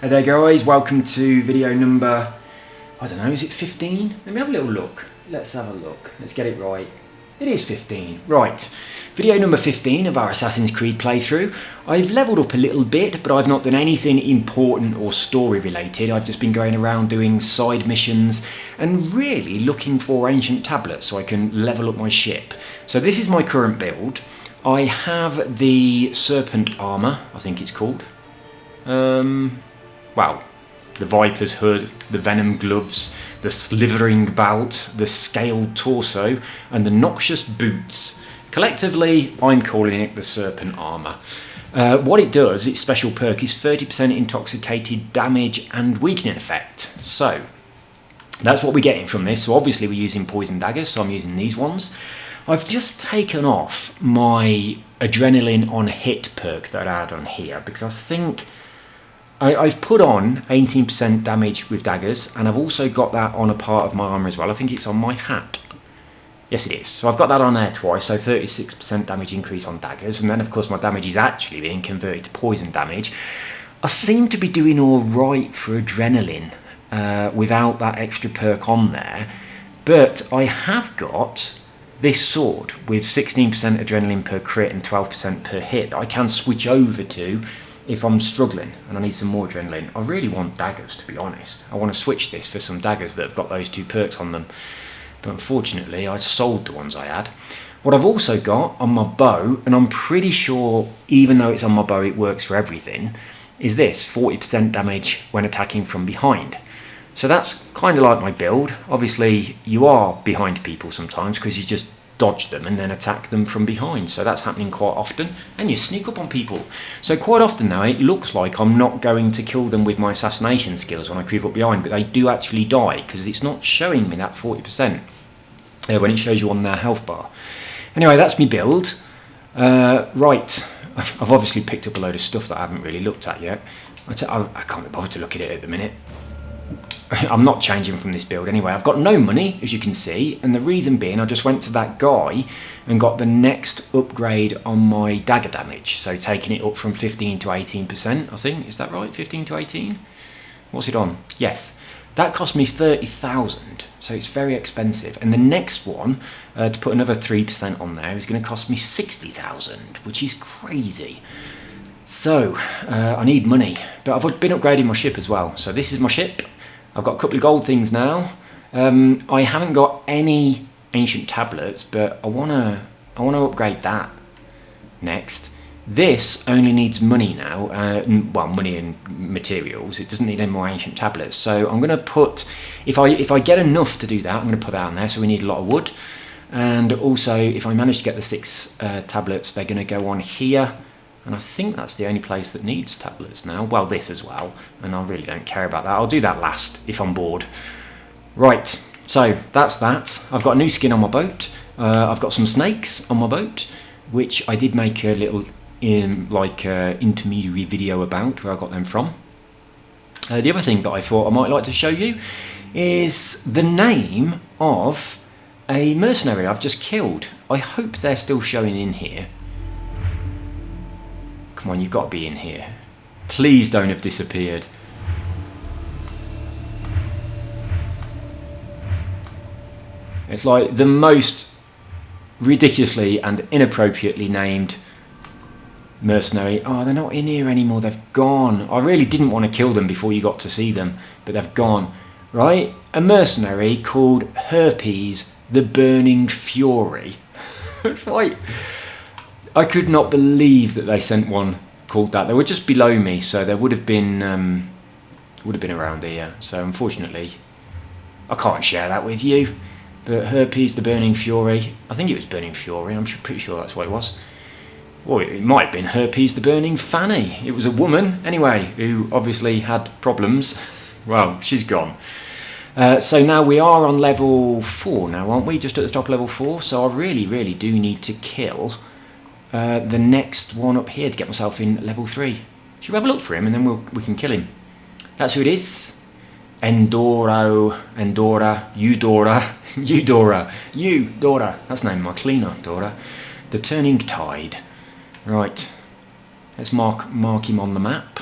Hey there guys, welcome to video number, I don't know, is it 15? Let me have a little look. Let's have a look. Let's get it right. It is 15. Right. Video number 15 of our Assassin's Creed playthrough. I've leveled up a little bit, but I've not done anything important or story related. I've just been going around doing side missions and really looking for ancient tablets so I can level up my ship. So this is my current build. I have the serpent armour, I think it's called. Well, the Viper's hood, the venom gloves, the slithering belt, the scaled torso, and the noxious boots. Collectively, I'm calling it the serpent armour. What it does, its special perk is 30% intoxicated damage and weakening effect. So, that's what we're getting from this. So obviously we're using poison daggers, so I'm using these ones. I've just taken off my adrenaline on hit perk that I had on here, because I think I've put on 18% damage with daggers, and I've also got that on a part of my armour as well. I think it's on my hat. Yes, it is. So I've got that on there twice, so 36% damage increase on daggers, and then of course my damage is actually being converted to poison damage. I seem to be doing all right for adrenaline without that extra perk on there, but I have got this sword with 16% adrenaline per crit and 12% per hit that I can switch over to if I'm struggling and I need some more adrenaline. I really want daggers, to be honest. I want to switch this for some daggers that have got those two perks on them. But unfortunately, I sold the ones I had. What I've also got on my bow, and I'm pretty sure even though it's on my bow it works for everything, is this, 40% damage when attacking from behind. So that's kind of like my build. Obviously, you are behind people sometimes because you just dodge them and then attack them from behind. So that's happening quite often. And you sneak up on people. So quite often now, it looks like I'm not going to kill them with my assassination skills when I creep up behind, but they do actually die because it's not showing me that 40% when it shows you on their health bar. Anyway, that's me build. Right, I've obviously picked up a load of stuff that I haven't really looked at yet. I can't be bothered to look at it at the minute. I'm not changing from this build anyway. I've got no money, as you can see, and the reason being I just went to that guy and got the next upgrade on my dagger damage, so taking it up from 15 to 18%, I think. Is that right? 15 to 18? What's it on? Yes. That cost me 30,000, so it's very expensive. And the next one, to put another 3% on there, is going to cost me 60,000, which is crazy. So, I need money. But I've been upgrading my ship as well. So this is my ship. I've got a couple of gold things now. I haven't got any ancient tablets, but I wanna upgrade that next. This only needs money now, well, money and materials. It doesn't need any more ancient tablets. So I'm gonna put, if I get enough to do that, I'm gonna put that on there. So we need a lot of wood, and also if I manage to get the 6 tablets, they're gonna go on here. And I think that's the only place that needs tablets now. Well, this as well. And I really don't care about that. I'll do that last if I'm bored. Right, so that's that. I've got a new skin on my boat. I've got some snakes on my boat, which I did make a little intermediary video about where I got them from. The other thing that I thought I might like to show you is the name of a mercenary I've just killed. I hope they're still showing in here. Come on, you've got to be in here. Please don't have disappeared. It's like the most ridiculously and inappropriately named mercenary. Oh, they're not in here anymore. They've gone. I really didn't want to kill them before you got to see them, but they've gone. Right? A mercenary called Herpes the Burning Fury. Right. I could not believe that they sent one called that. They were just below me, so they would have been around here. So unfortunately, I can't share that with you. But Herpes the Burning Fury, I think it was Burning Fury. I'm pretty sure that's what it was. Well, it might have been Herpes the Burning Fanny. It was a woman, anyway, who obviously had problems. Well, she's gone. So now we are on level 4 now, aren't we? Just at the top of level 4. So I really, really do need to kill the next one up here to get myself in level 3. Should we have a look for him and then we can kill him? That's who it is. Eudora. That's the name of my cleaner, Dora. The Turning Tide. Right. Let's mark him on the map.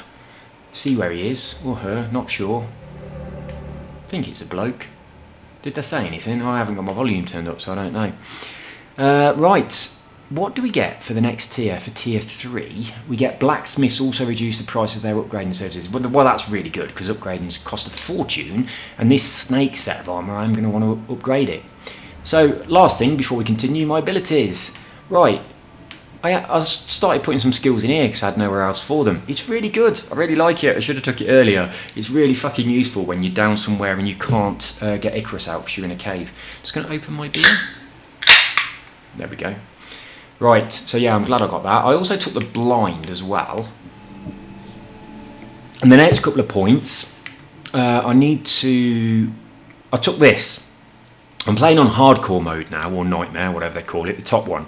See where he is, or her, not sure. I think it's a bloke. Did they say anything? I haven't got my volume turned up, so I don't know. Right, what do we get for the next tier, for tier 3? We get blacksmiths also reduce the price of their upgrading services. Well, that's really good, because upgrading cost a fortune, and this snake set of armour, I'm going to want to upgrade it. So, last thing before we continue, my abilities. Right, I started putting some skills in here because I had nowhere else for them. It's really good. I really like it. I should have took it earlier. It's really fucking useful when you're down somewhere and you can't get Icarus out because you're in a cave. Just going to open my beer. There we go. Right, so yeah, I'm glad I got that. I also took the blind as well. And the next couple of points, I took this. I'm playing on hardcore mode now, or nightmare, whatever they call it, the top one.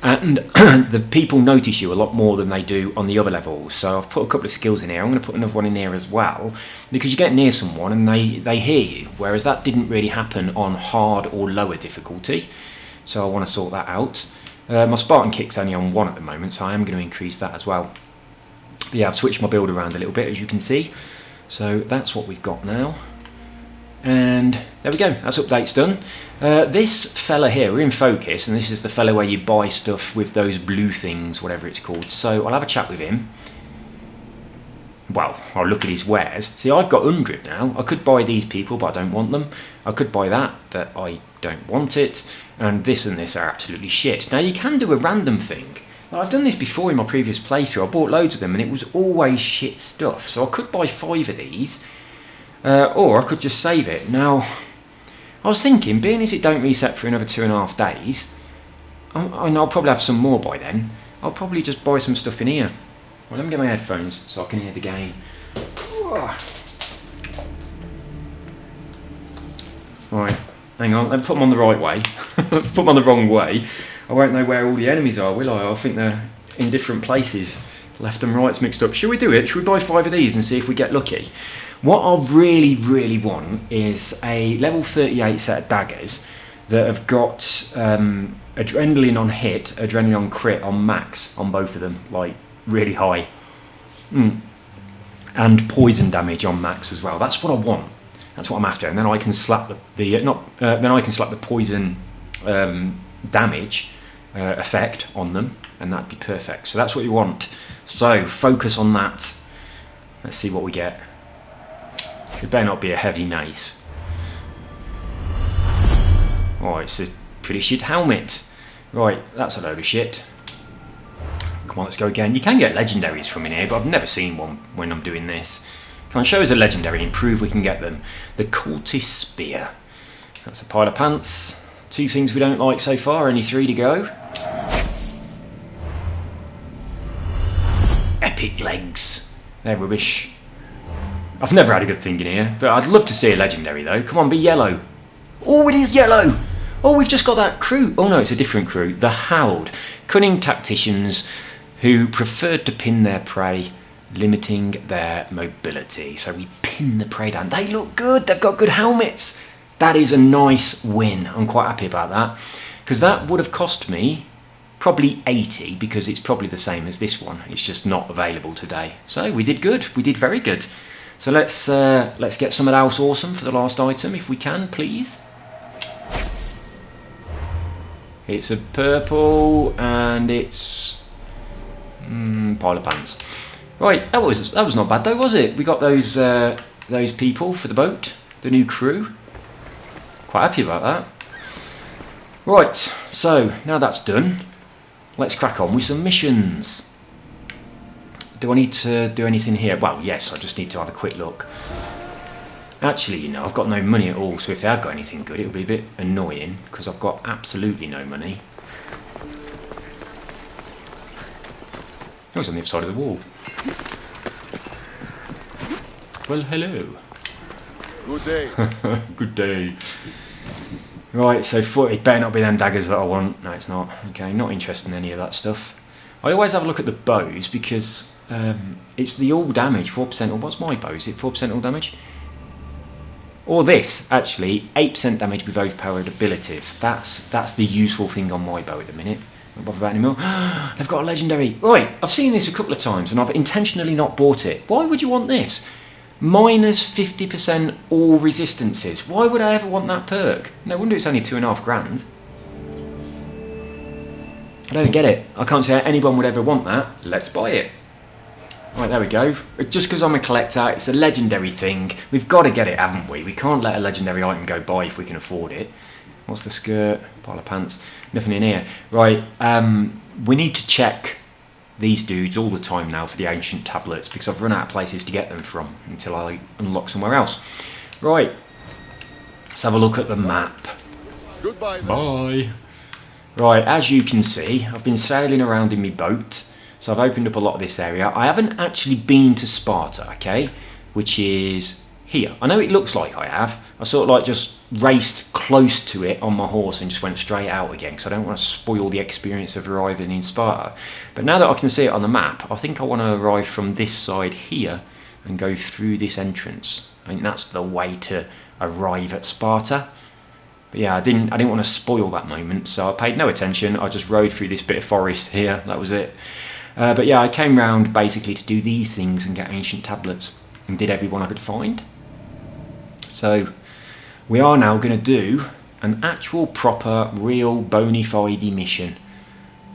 And the people notice you a lot more than they do on the other levels. So I've put a couple of skills in here. I'm going to put another one in here as well, because you get near someone and they hear you, whereas that didn't really happen on hard or lower difficulty. So I want to sort that out. My Spartan kick's only on 1 at the moment, so I am going to increase that as well. But yeah, I've switched my build around a little bit, as you can see. So that's what we've got now. And there we go, that's updates done. This fella here, we're in focus, and this is the fella where you buy stuff with those blue things, whatever it's called. So I'll have a chat with him. Well, I'll look at his wares. See, I've got 100 now. I could buy these people, but I don't want them. I could buy that, but I don't want it. And this are absolutely shit. Now, you can do a random thing. Now, I've done this before in my previous playthrough. I bought loads of them, and it was always shit stuff. So I could buy 5 of these. Or I could just save it. Now, I was thinking, being as it don't reset for another 2.5 days, I'll probably have some more by then. I'll probably just buy some stuff in here. Well, let me get my headphones so I can hear the game. Right, hang on, let me put them on the right way. Put them on the wrong way. I won't know where all the enemies are, will I? I think they're in different places. Left and right's mixed up. Should we do it? Should we buy 5 of these and see if we get lucky? What I really, really want is a level 38 set of daggers that have got adrenaline on hit, adrenaline on crit, on max, on both of them, like really high. And poison damage on max as well. That's what I want. That's what I'm after. And then I can slap the poison damage effect on them, and that'd be perfect. So that's what you want. So focus on that. Let's see what we get. It better not be a heavy mace. Oh, it's a pretty shit helmet. Right, that's a load of shit. Come on, let's go again. You can get legendaries from in here, but I've never seen one when I'm doing this. Come on, show us a legendary and prove we can get them. The Cultist Spear. That's a pile of pants. 2 things we don't like so far, only 3 to go. Epic legs. They're rubbish. I've never had a good thing in here, but I'd love to see a legendary though. Come on, be yellow. Oh, it is yellow. Oh, we've just got that crew. Oh no, it's a different crew. The Howled. Cunning tacticians who preferred to pin their prey, limiting their mobility. So we pin the prey down. They look good. They've got good helmets. That is a nice win. I'm quite happy about that, because that would have cost me probably 80, because it's probably the same as this one. It's just not available today. So we did good. We did very good. So let's get some of else awesome for the last item, if we can, please. It's a purple, and it's pile of pants. Right, that was not bad though, was it? We got those people for the boat, the new crew. Quite happy about that. Right, so now that's done, let's crack on with some missions. Do I need to do anything here? Well, yes, I just need to have a quick look. Actually, you know, I've got no money at all, so if they have got anything good, it'll be a bit annoying, because I've got absolutely no money. Oh, it's on the other side of the wall. Well, hello. Good day. Good day. Right, so it better not be them daggers that I want. No, it's not. Okay, not interested in any of that stuff. I always have a look at the bows, because it's the all damage, 4%, or what's my bow? Is it 4% all damage? Or this, actually, 8% damage with overpowered abilities. That's the useful thing on my bow at the minute. Not bother about anymore. They've got a legendary. Right, I've seen this a couple of times and I've intentionally not bought it. Why would you want this? Minus 50% all resistances. Why would I ever want that perk? No wonder it's only 2.5 grand. I don't get it. I can't see how anyone would ever want that. Let's buy it. Right, there we go. Just because I'm a collector, it's a legendary thing. We've got to get it, haven't we? We can't let a legendary item go by if we can afford it. What's the skirt? Pile of pants. Nothing in here. Right, we need to check these dudes all the time now for the ancient tablets because I've run out of places to get them from until I unlock somewhere else. Right, let's have a look at the map. Goodbye. Bye. Right, as you can see, I've been sailing around in my boat, so I've opened up a lot of this area. I haven't actually been to Sparta, okay, which is here. I know it looks like I have. I sort of like just raced close to it on my horse and just went straight out again because I don't want to spoil the experience of arriving in Sparta. But now that I can see it on the map, I think I want to arrive from this side here and go through this entrance. I think that's the way to arrive at Sparta. But yeah, I didn't want to spoil that moment, so I paid no attention. I just rode through this bit of forest here, that was it. But yeah, I came round basically to do these things and get ancient tablets and did every one I could find. So we are now going to do an actual proper real bona fide mission.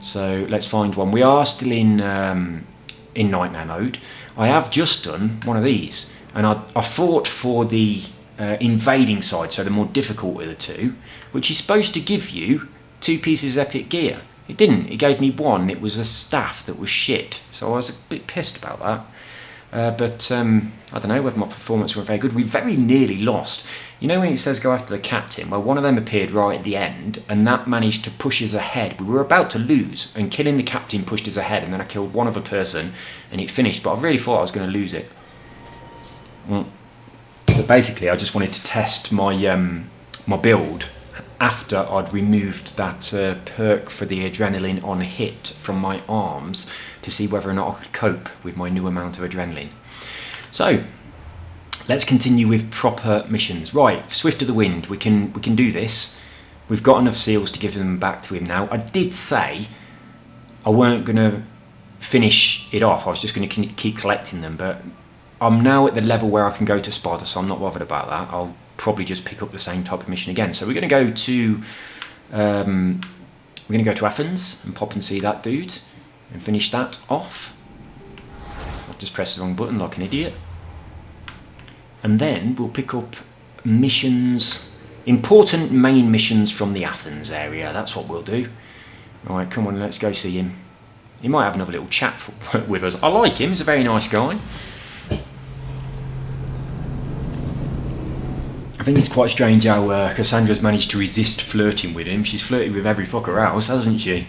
So let's find one. We are still in nightmare mode. I have just done one of these and I fought for the invading side, so the more difficult of the two, which is supposed to give you 2 pieces of epic gear. It didn't. It gave me 1. It was a staff that was shit, so I was a bit pissed about that. But I don't know whether my performance went very good. We very nearly lost. You know when it says go after the captain? Well, one of them appeared right at the end, and that managed to push us ahead. We were about to lose, and killing the captain pushed us ahead, and then I killed one other person, and it finished. But I really thought I was going to lose it. But basically, I just wanted to test my my build after I'd removed that perk for the adrenaline on hit from my arms to see whether or not I could cope with my new amount of adrenaline. So let's continue with proper missions. Right, Swift of the Wind, we can do this. We've got enough seals to give them back to him now. I did say I weren't going to finish it off. I was just going to keep collecting them, but I'm now at the level where I can go to Sparta, so I'm not bothered about that. I'll probably just pick up the same type of mission again. So we're going to go to Athens and pop and see that dude and finish that off. I've just pressed the wrong button like an idiot. And then we'll pick up missions, important main missions from the Athens area. That's what we'll do. All right, come on, let's go see him. He might have another little chat with us. I like him. He's a very nice guy. I think it's quite strange how Kassandra's managed to resist flirting with him. She's flirted with every fucker else, hasn't she?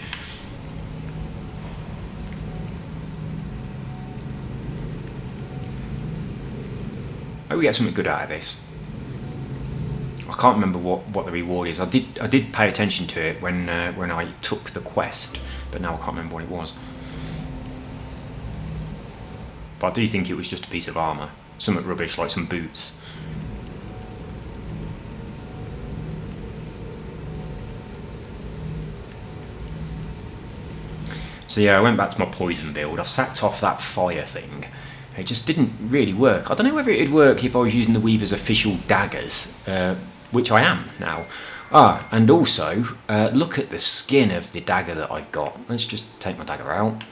I hope we get something good out of this. I can't remember what the reward is. I did pay attention to it when I took the quest, but now I can't remember what it was. But I do think it was just a piece of armour. Something rubbish like some boots. So yeah, I went back to my poison build. I sacked off that fire thing. It just didn't really work. I don't know whether it'd work if I was using the Weaver's official daggers, which I am now. And also, look at the skin of the dagger that I've got. Let's just take my dagger out.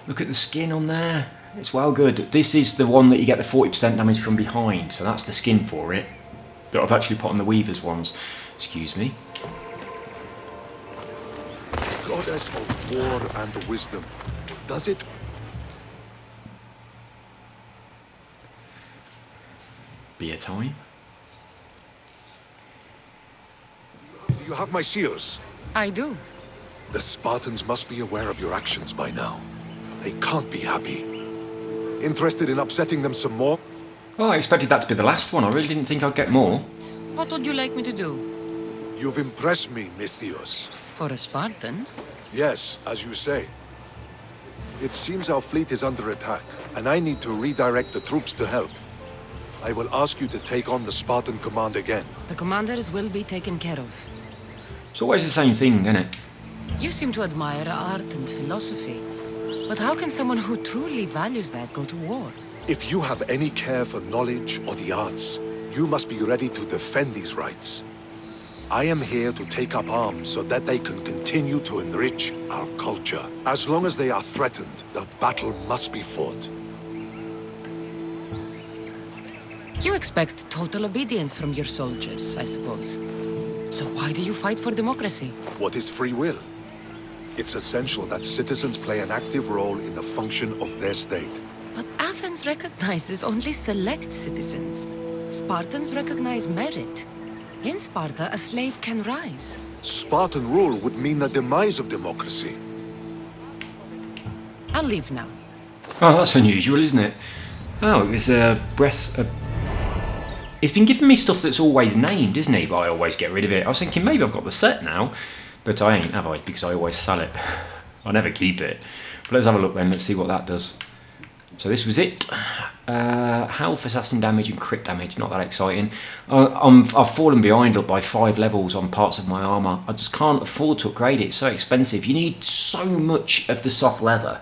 Look at the skin on there. It's well good. This is the one that you get the 40% damage from behind, so that's the skin for it that I've actually put on the Weaver's ones. Excuse me. Goddess of war and wisdom. Does it? Beer time. Do you have my seals? I do. The Spartans must be aware of your actions by now. They can't be happy. Interested in upsetting them some more? Oh, I expected that to be the last one. I really didn't think I'd get more. What would you like me to do? You've impressed me, Misthios. For a Spartan? Yes, as you say. It seems our fleet is under attack, and I need to redirect the troops to help. I will ask you to take on the Spartan command again. The commanders will be taken care of. It's always the same thing, isn't it? You seem to admire art and philosophy. But how can someone who truly values that go to war? If you have any care for knowledge or the arts, you must be ready to defend these rights. I am here to take up arms so that they can continue to enrich our culture. As long as they are threatened, the battle must be fought. You expect total obedience from your soldiers, I suppose. So why do you fight for democracy? What is free will? It's essential that citizens play an active role in the function of their state. But Athens recognizes only select citizens. Spartans recognize merit. In Sparta, a slave can rise. Spartan rule would mean the demise of democracy. I'll leave now. Oh, that's unusual, isn't it? Oh, it was a breath. It's been giving me stuff that's always named, isn't it? But I always get rid of it. I was thinking maybe I've got the set now, but I ain't, have I? Because I always sell it. I never keep it. But let's have a look then. Let's see what that does. So this was it. Health, assassin damage, and crit damage. Not that exciting. I've fallen behind up by 5 levels on parts of my armour. I just can't afford to upgrade it. It's so expensive. You need so much of the soft leather.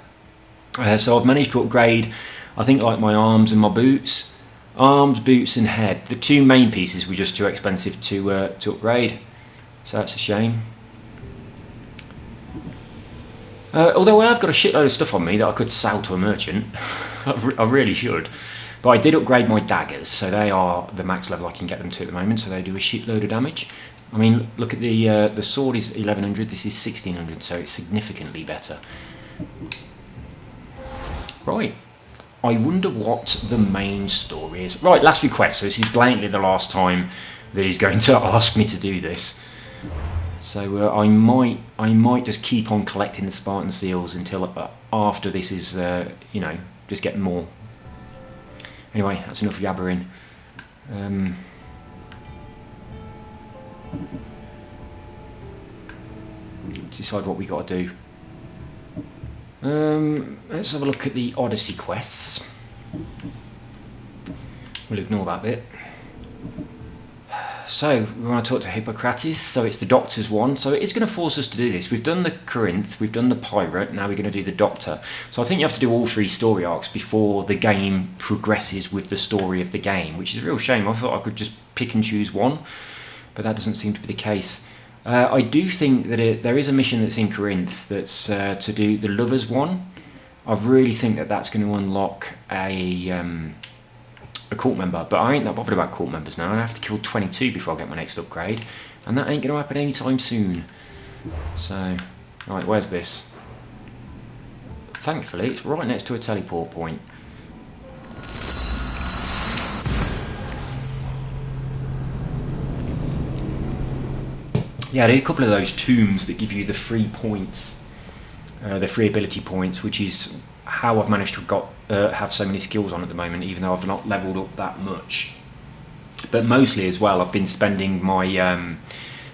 So I've managed to upgrade, I think, like my arms and my boots. Arms, boots and head. The 2 main pieces were just too expensive to upgrade. So that's a shame. Although I have got a shitload of stuff on me that I could sell to a merchant. I really should. But I did upgrade my daggers, so they are the max level I can get them to at the moment, so they do a shitload of damage. I mean, look at the sword is 1100, this is 1600, so it's significantly better. Right. I wonder what the main story is. Right, last request. So this is blatantly the last time that he's going to ask me to do this. So I might just keep on collecting the Spartan seals until after this is, you know, just getting more. Anyway, that's enough yabbering. Let's decide what we got to do. Let's have a look at the Odyssey quests. We'll ignore that bit. So, we want to talk to Hippocrates, so it's the Doctor's one. So it is going to force us to do this. We've done the Corinth, we've done the Pirate, now we're going to do the Doctor. So I think you have to do all 3 story arcs before the game progresses with the story of the game, which is a real shame. I thought I could just pick and choose one, but that doesn't seem to be the case. I do think that there is a mission that's in Corinth that's to do the Lovers one. I really think that that's going to unlock a cult member, but I ain't that bothered about cult members now. I have to kill 22 before I get my next upgrade, and that ain't going to happen anytime soon. So, right, where's this? Thankfully, it's right next to a teleport point. Yeah, I did a couple of those tombs that give you the free points, the free ability points, which is how I've managed to have so many skills on at the moment, even though I've not leveled up that much. But mostly as well, I've been spending my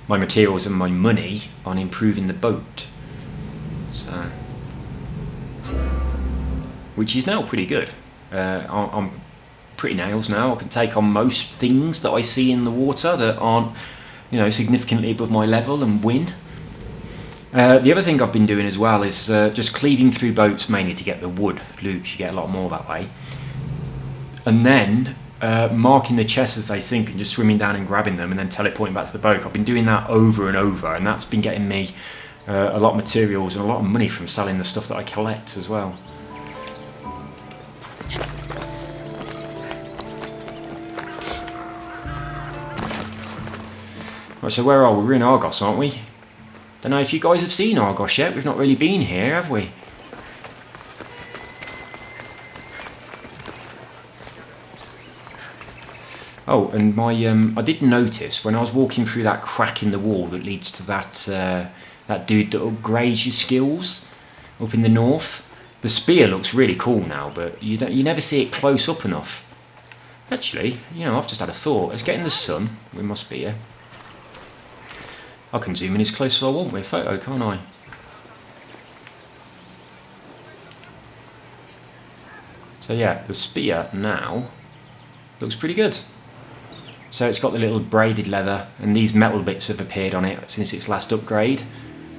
my materials and my money on improving the boat, so which is now pretty good. I'm pretty nails now. I can take on most things that I see in the water that aren't, you know, significantly above my level and win. The other thing I've been doing as well is just cleaving through boats mainly to get the wood loops. You get a lot more that way. And then marking the chests as they sink and just swimming down and grabbing them and then teleporting back to the boat. I've been doing that over and over, and that's been getting me a lot of materials and a lot of money from selling the stuff that I collect as well. Right, so where are we? We're in Argos, aren't we? Don't know if you guys have seen Argos yet. We've not really been here, have we? Oh, and my I did notice when I was walking through that crack in the wall that leads to that that dude that upgrades your skills up in the north. The spear looks really cool now, but you never see it close up enough. Actually, you know, I've just had a thought. Let's get in the sun with my spear. I can zoom in as close as I want with a photo, can't I? So yeah, the spear now looks pretty good. So it's got the little braided leather, and these metal bits have appeared on it since its last upgrade.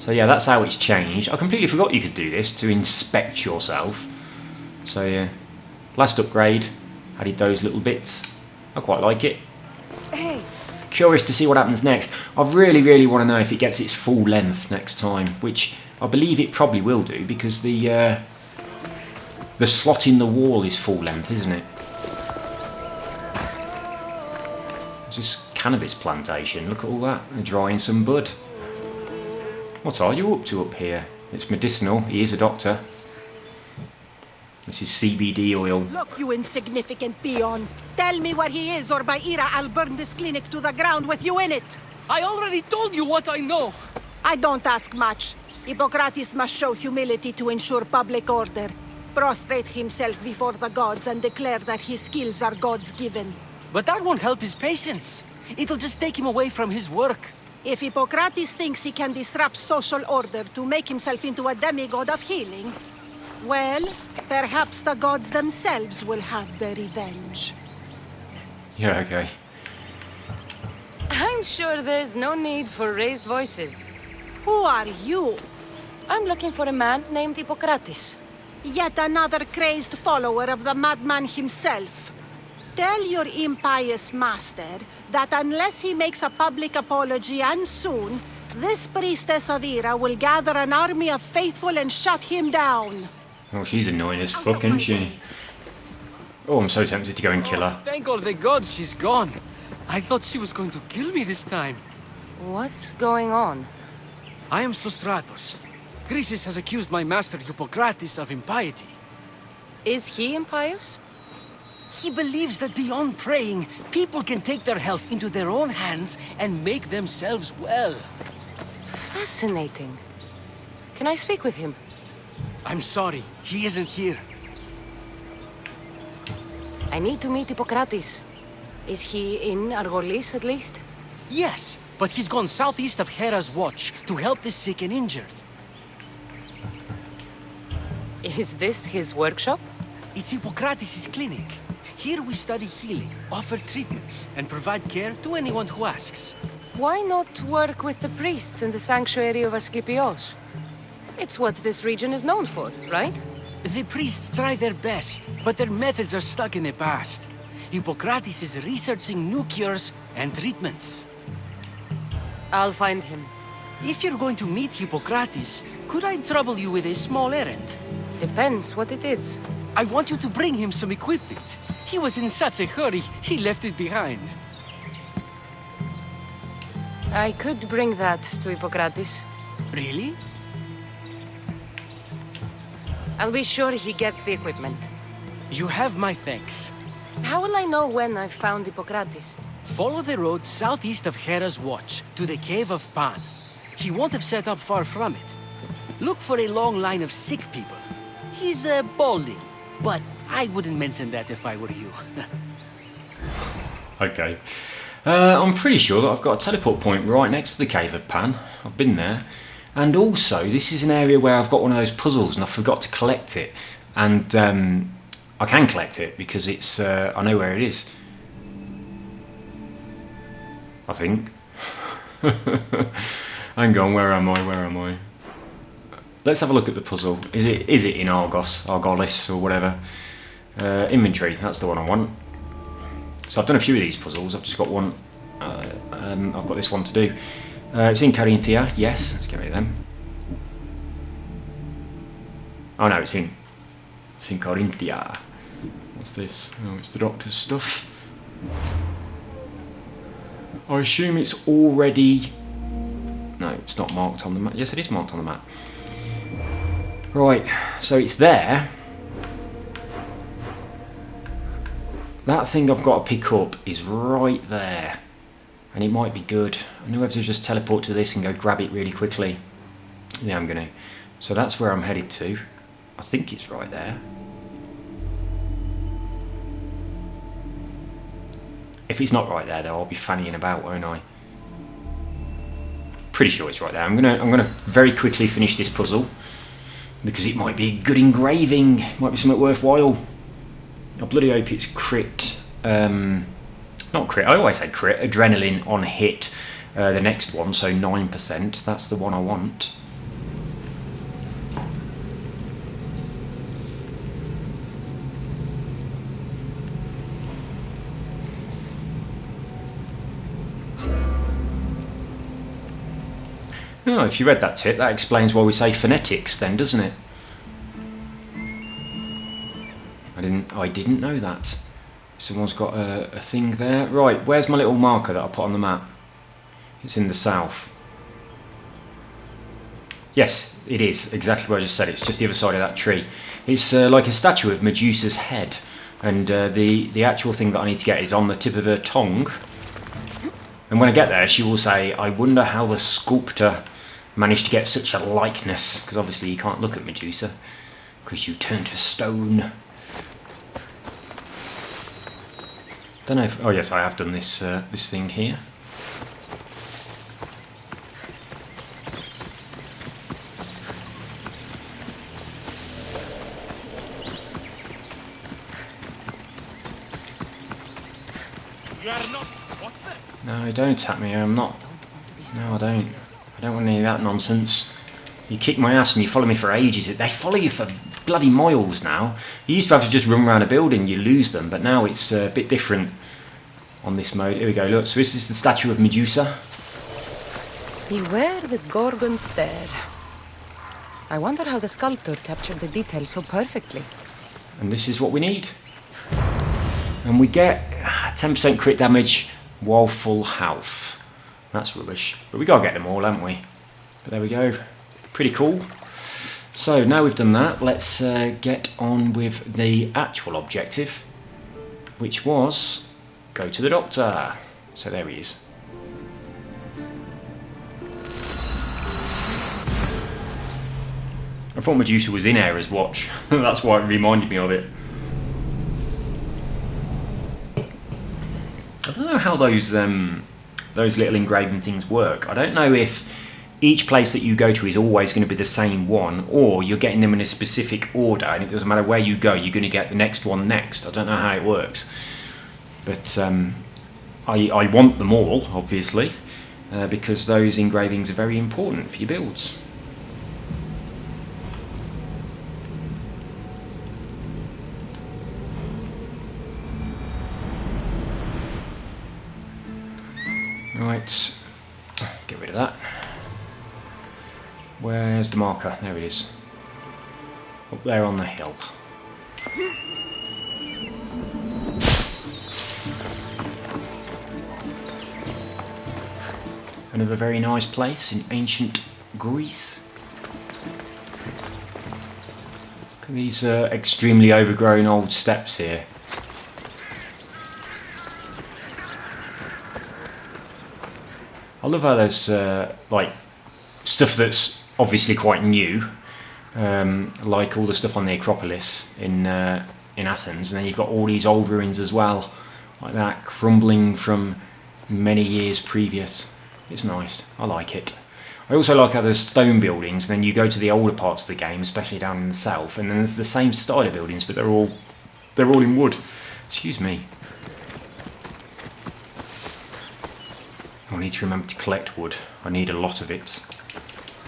So yeah, that's how it's changed. I completely forgot you could do this to inspect yourself. So yeah, last upgrade, added those little bits. I quite like it. Hey. Curious to see what happens next. I really want to know if it gets its full length next time, which I believe it probably will do, because the slot in the wall is full length, isn't it? There's this cannabis plantation. Look at all that. They're drying some bud. What are you up to up here? It's medicinal. He is a doctor. This is CBD oil. Look, you insignificant peon. Tell me where he is, or by Ira, I'll burn this clinic to the ground with you in it. I already told you what I know. I don't ask much. Hippocrates must show humility to ensure public order. Prostrate himself before the gods and declare that his skills are God's given. But that won't help his patients. It'll just take him away from his work. If Hippocrates thinks he can disrupt social order to make himself into a demigod of healing, well, perhaps the gods themselves will have their revenge. Yeah, okay. I'm sure there's no need for raised voices. Who are you? I'm looking for a man named Hippocrates. Yet another crazed follower of the madman himself. Tell your impious master that unless he makes a public apology, and soon, this priestess of Ira will gather an army of faithful and shut him down. Oh, she's annoying as fuck, isn't she? Oh, I'm so tempted to go and kill her. Thank all the gods she's gone. I thought she was going to kill me this time. What's going on? I am Sostratos. Chrysis has accused my master Hippocrates of impiety. Is he impious? He believes that beyond praying, people can take their health into their own hands and make themselves well. Fascinating. Can I speak with him? I'm sorry, he isn't here. I need to meet Hippocrates. Is he in Argolis at least? Yes, but he's gone southeast of Hera's watch to help the sick and injured. Is this his workshop? It's Hippocrates' clinic. Here we study healing, offer treatments, and provide care to anyone who asks. Why not work with the priests in the sanctuary of Asclepios? It's what this region is known for, right? The priests try their best, but their methods are stuck in the past. Hippocrates is researching new cures and treatments. I'll find him. If you're going to meet Hippocrates, could I trouble you with a small errand? Depends what it is. I want you to bring him some equipment. He was in such a hurry, he left it behind. I could bring that to Hippocrates. Really? I'll be sure he gets the equipment. You have my thanks. How will I know when I've found Hippocrates? Follow the road southeast of Hera's watch to the cave of Pan. He won't have set up far from it. Look for a long line of sick people. He's balding, but I wouldn't mention that if I were you. Okay. I'm pretty sure that I've got a teleport point right next to the Cave of Pan. I've been there. And also, this is an area where I've got one of those puzzles and I forgot to collect it. And I can collect it because it's I know where it is. I think. Hang on, where am I? Let's have a look at the puzzle. Is it in Argolis or whatever? Inventory, that's the one I want. So I've done a few of these puzzles, I've just got one. I've got this one to do. It's in Carinthia, yes, let's get rid of them. Oh no, it's in Carinthia. What's this? Oh, it's the doctor's stuff. I assume it's already... No, it's not marked on the map. Yes, it is marked on the map. Right, so it's there. That thing I've got to pick up is right there. And it might be good. I know whether to just teleport to this and go grab it really quickly. Yeah, I'm going to. So that's where I'm headed to. I think it's right there. If it's not right there, though, I'll be fannying about, won't I? Pretty sure it's right there. I'm gonna very quickly finish this puzzle because it might be a good engraving. Might be something worthwhile. I bloody hope it's crit. Not crit. I always say crit. Adrenaline on hit. The next one, so 9%. That's the one I want. Oh, if you read that tip, that explains why we say phonetics then, doesn't it? I didn't know that. Someone's got a thing there. Right, where's my little marker that I put on the map? It's in the south. Yes, it is. Exactly what I just said. It's just the other side of that tree. It's like a statue of Medusa's head. And the actual thing that I need to get is on the tip of her tongue. And when I get there, she will say, I wonder how the sculptor managed to get such a likeness. Because obviously you can't look at Medusa, because you turn to stone. Don't know if... Oh yes, I have done this this thing here. No, don't attack me. I'm not... No, I don't. I don't want any of that nonsense. You kick my ass and you follow me for ages. They follow you for bloody miles now. You used to have to just run around a building, you lose them, but now it's a bit different on this mode. Here we go, look. So this is the statue of Medusa. Beware the Gorgon stare. I wonder how the sculptor captured the detail so perfectly. And this is what we need. And we get 10% crit damage while full health. That's rubbish. But we gotta get them all, haven't we? But there we go. Pretty cool. So now we've done that, let's get on with the actual objective, which was go to the doctor. So there he is. I thought Medusa was in Aera's watch. That's why it reminded me of it. I don't know how those little engraving things work. I don't know if each place that you go to is always going to be the same one, or you're getting them in a specific order, and it doesn't matter where you go, you're going to get the next one next. I don't know how it works. But I want them all, obviously, because those engravings are very important for your builds. Right, get rid of that. Where's the marker? There it is. Up there on the hill. Another very nice place in ancient Greece. Look at these extremely overgrown old steps here. I love how there's like stuff that's obviously quite new, like all the stuff on the Acropolis in Athens, and then you've got all these old ruins as well, like that, crumbling from many years previous. It's nice. I like it. I also like how there's stone buildings, and then you go to the older parts of the game, especially down in the south, and then there's the same style of buildings, but they're all in wood. Excuse me. I need to remember to collect wood. I need a lot of it.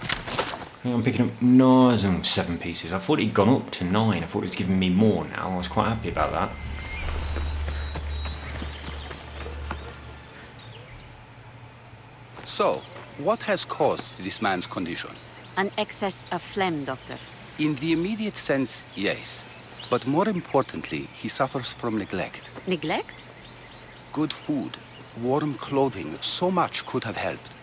I think I'm picking up 7 pieces. I thought it'd gone up to 9. I thought it was giving me more now. I was quite happy about that. So, what has caused this man's condition? An excess of phlegm, Doctor. In the immediate sense, yes. But more importantly, he suffers from neglect. Neglect? Good food, warm clothing, so much could have helped.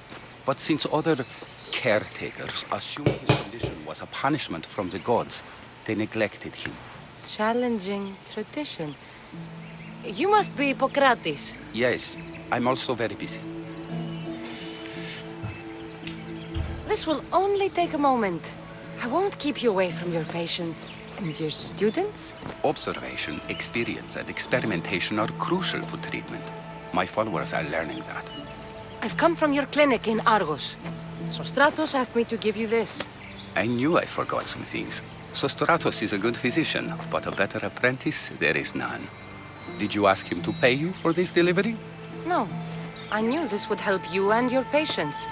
But since other caretakers assumed his condition was a punishment from the gods, they neglected him. Challenging tradition. You must be Hippocrates. Yes, I'm also very busy. This will only take a moment. I won't keep you away from your patients. And your students? Observation, experience, and experimentation are crucial for treatment. My followers are learning that. I've come from your clinic in Argos. Sostratos asked me to give you this. I knew I forgot some things. Sostratos is a good physician, but a better apprentice there is none. Did you ask him to pay you for this delivery? No. I knew this would help you and your patients.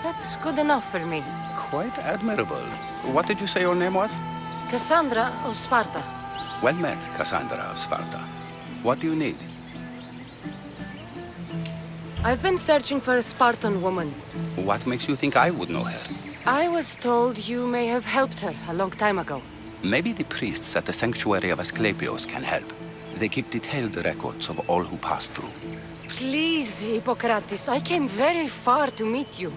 That's good enough for me. Quite admirable. What did you say your name was? Kassandra of Sparta. Well met, Kassandra of Sparta. What do you need? I've been searching for a Spartan woman. What makes you think I would know her? I was told you may have helped her a long time ago. Maybe the priests at the sanctuary of Asclepios can help. They keep detailed records of all who pass through. Please, Hippocrates, I came very far to meet you.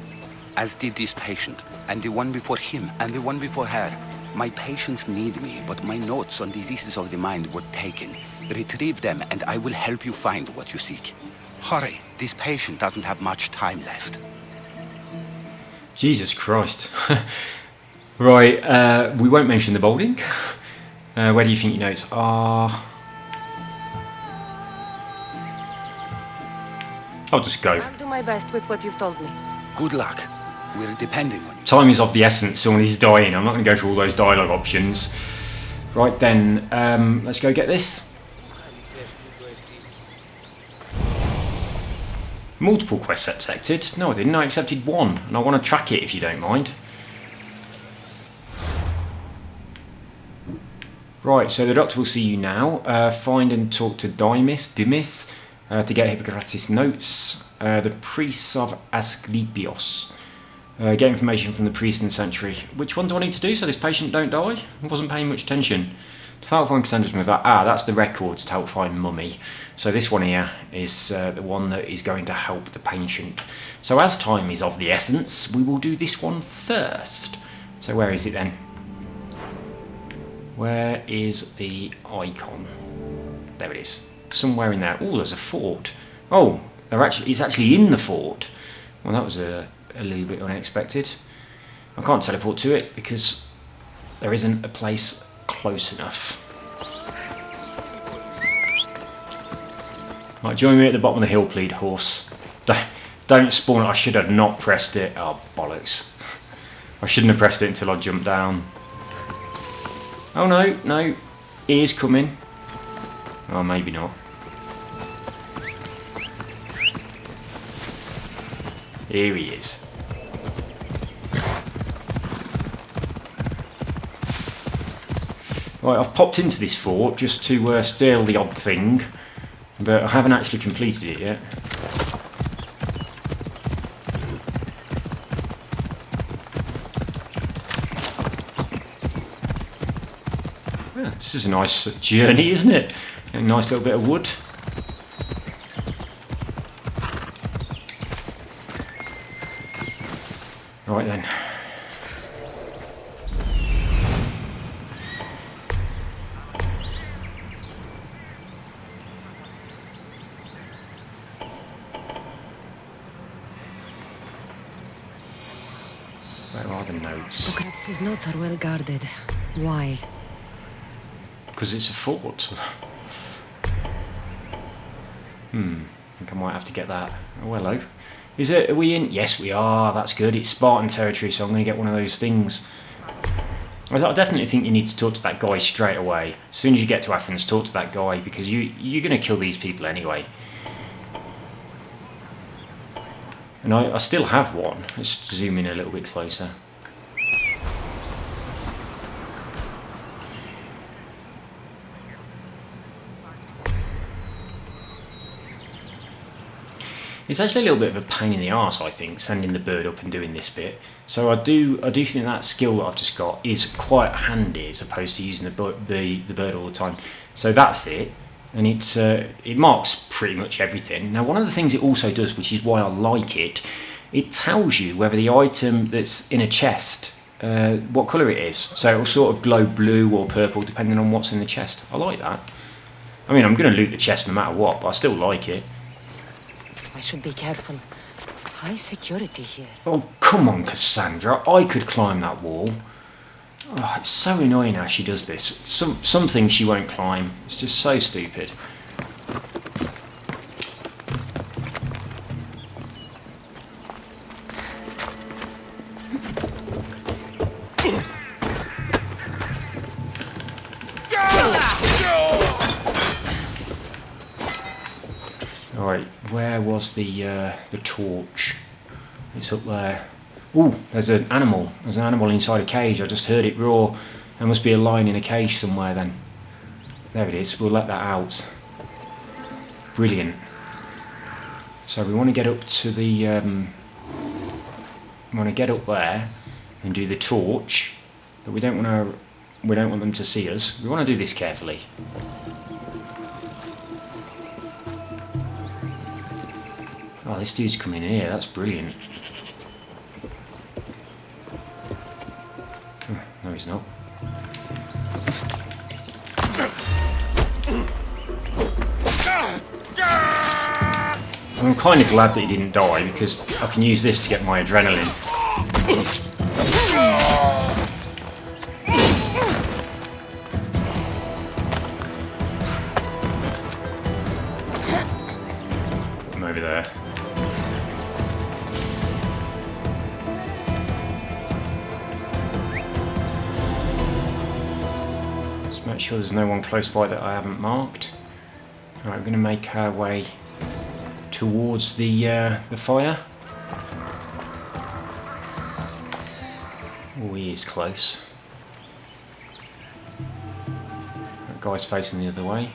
As did this patient, and the one before him, and the one before her. My patients need me, but my notes on diseases of the mind were taken. Retrieve them, and I will help you find what you seek. Hurry, this patient doesn't have much time left. Jesus Christ. Right, we won't mention the balding. Where do you think your notes are? I'll just go. I'll do my best with what you've told me. Good luck. We're depending on you. Time is of the essence, someone is dying. I'm not going to go through all those dialogue options. Right then, let's go get this. Multiple quests accepted. No, I didn't. I accepted one, and I want to track it if you don't mind. Right, so the doctor will see you now. Find and talk to Dimis to get Hippocrates' notes. The priests of Asclepios. Get information from the priest in the sanctuary. Which one do I need to do so this patient don't die? I wasn't paying much attention. To help find Cassandra's move. That's the records to help find Mummy. So this one here is the one that is going to help the patient. So as time is of the essence, we will do this one first. So where is it then? Where is the icon? There it is. Somewhere in there. Oh, there's a fort. Oh, it's actually in the fort. Well, that was a little bit unexpected. I can't teleport to it because there isn't a place close enough. Right, join me at the bottom of the hill, please, horse. Don't spawn it. I should have not pressed it. Oh, bollocks. I shouldn't have pressed it until I jumped down. Oh, no. Ears coming. Oh, maybe not. Here he is. Right, I've popped into this fort just to steal the odd thing, but I haven't actually completed it yet. Yeah, this is a nice journey, isn't it? A nice little bit of wood. Right then. Where are the notes? Hippocrates' notes are well guarded. Why? Because it's a fort. I think I might have to get that. Oh, hello. Are we in? Yes, we are. That's good. It's Spartan territory, so I'm going to get one of those things. I definitely think you need to talk to that guy straight away. As soon as you get to Athens, talk to that guy, because you're going to kill these people anyway. And I still have one. Let's zoom in a little bit closer. It's actually a little bit of a pain in the arse, I think, sending the bird up and doing this bit. So I do think that skill that I've just got is quite handy as opposed to using the bird all the time. So that's it, and it marks pretty much everything. Now, one of the things it also does, which is why I like it, it tells you whether the item that's in a chest, what colour it is. So it will sort of glow blue or purple depending on what's in the chest. I like that. I mean, I'm going to loot the chest no matter what, but I still like it. I should be careful. High security here. Oh, come on, Kassandra. I could climb that wall. Oh, it's so annoying how she does this. Some things she won't climb. It's just so stupid. Alright, where was the torch? It's up there. Ooh, there's an animal. There's an animal inside a cage. I just heard it roar. There must be a lion in a cage somewhere then. There it is. We'll let that out. Brilliant. So we want to get up to the... we want to get up there and do the torch, but we don't want them to see us. We want to do this carefully. Oh, this dude's coming in here. That's brilliant. Oh, no, he's not. I'm kind of glad that he didn't die, because I can use this to get my adrenaline. I'm over there. Just make sure there's no one close by that I haven't marked. Alright, we're going to make our way towards the fire. Oh, he is close. That guy's facing the other way.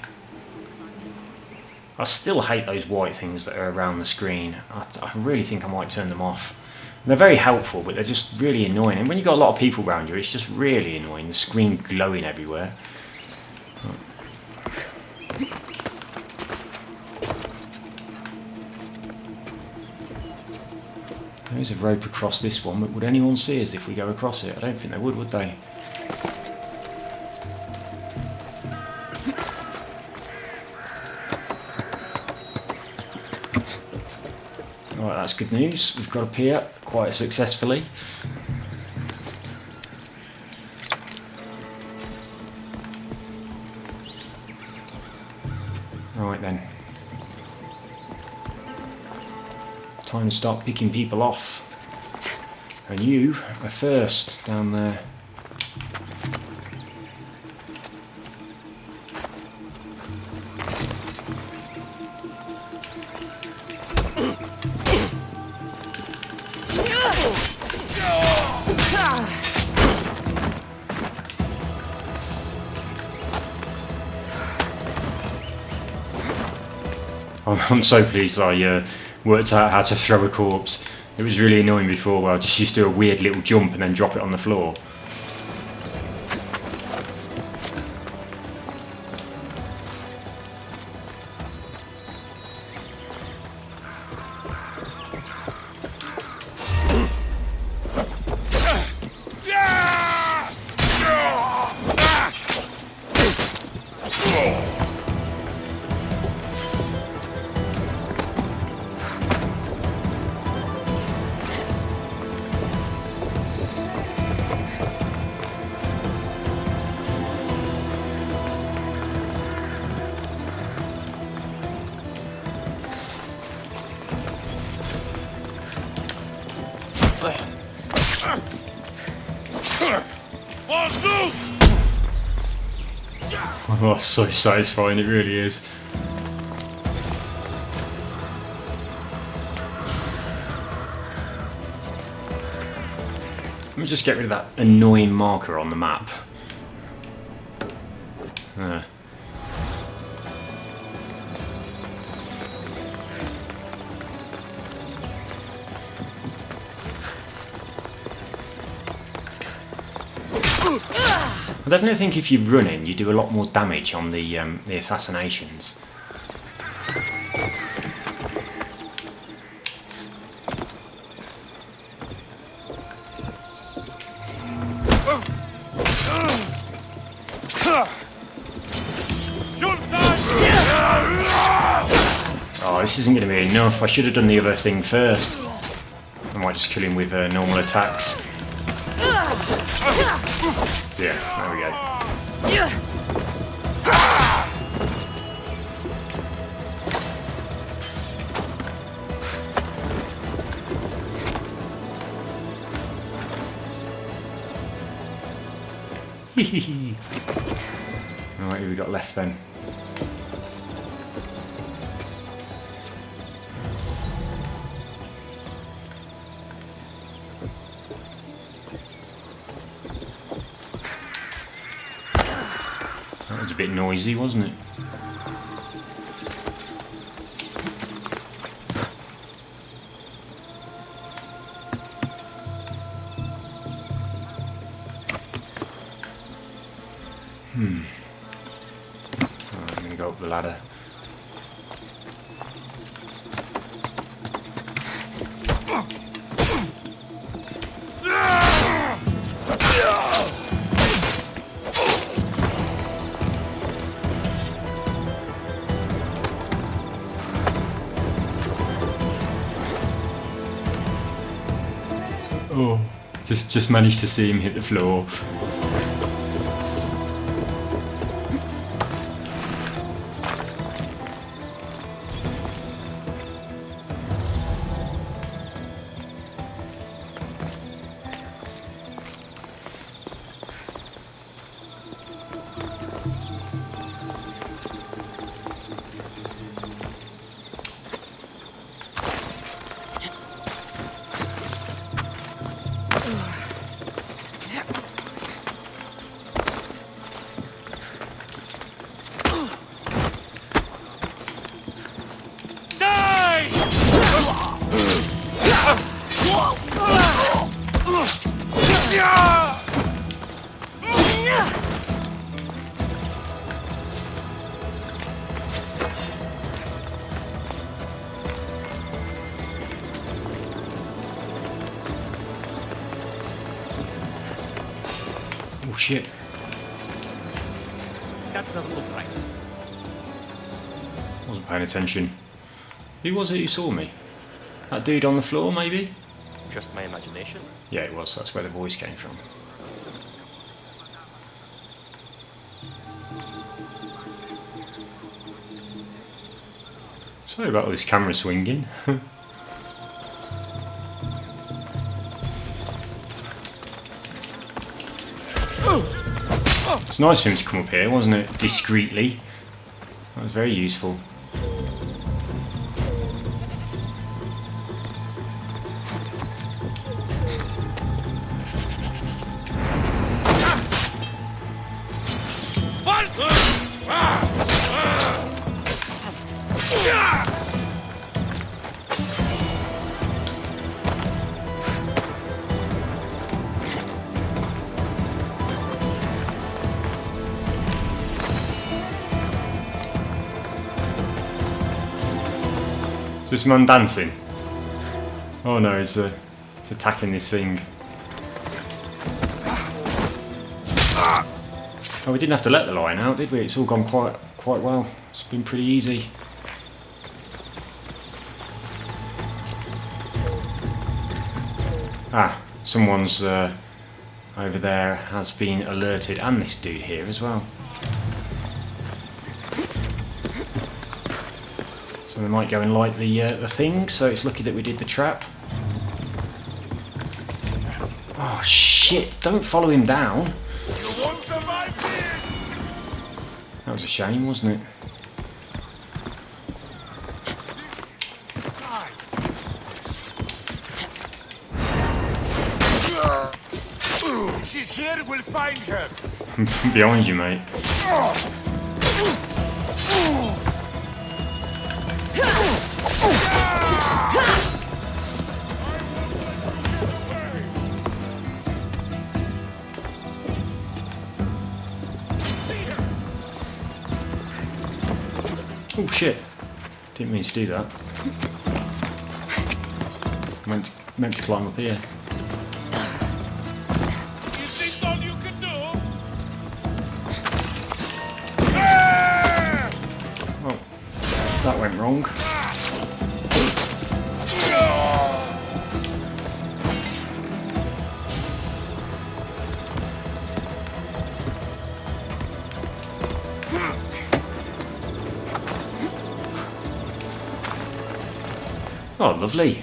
I still hate those white things that are around the screen. I really think I might turn them off. They're very helpful, but they're just really annoying. And when you've got a lot of people around you, it's just really annoying. The screen glowing everywhere. There's a rope across this one, but would anyone see us if we go across it? I don't think they would they? Alright, that's good news. We've got up here quite successfully. Right then. Time to start picking people off. And you are first down there. I'm so pleased I worked out how to throw a corpse. It was really annoying before where I just used to do a weird little jump and then drop it on the floor. Oh, it's so satisfying, it really is. Let me just get rid of that annoying marker on the map. I definitely think if you're running, you do a lot more damage on the assassinations. Oh, this isn't going to be enough. I should have done the other thing first. I might just kill him with normal attacks. Yeah, there we go. Alright, who we got left then? That was a bit noisy, wasn't it? Alright, I'm going to go up the ladder. Oh, just managed to see him hit the floor. Oh shit. That doesn't look right. Wasn't paying attention. Who was it who saw me? That dude on the floor, maybe? Just my imagination? Yeah, it was. That's where the voice came from. Sorry about all this camera swinging. It's nice for him to come up here, wasn't it? Discreetly. That was very useful. This man dancing. Oh no, he's attacking this thing. Oh, we didn't have to let the lion out, did we? It's all gone quite well. It's been pretty easy. Ah, someone's over there has been alerted, and this dude here as well. So they might go and light the thing, so it's lucky that we did the trap. Oh shit, don't follow him down. You won't survive here! That was a shame, wasn't it? She's here, we'll find her! Behind you, mate. Oh shit. Didn't mean to do that. Meant to climb up here. Is this all you can do? Oh, that went wrong. Oh, lovely.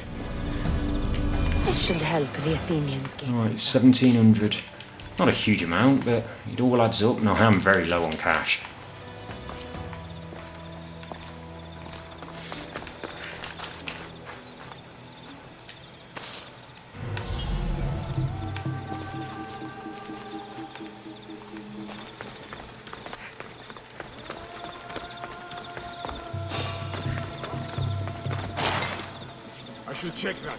This should help the Athenians gain. Alright, 1700. Not a huge amount, but it all adds up. No, I am very low on cash. I should check that.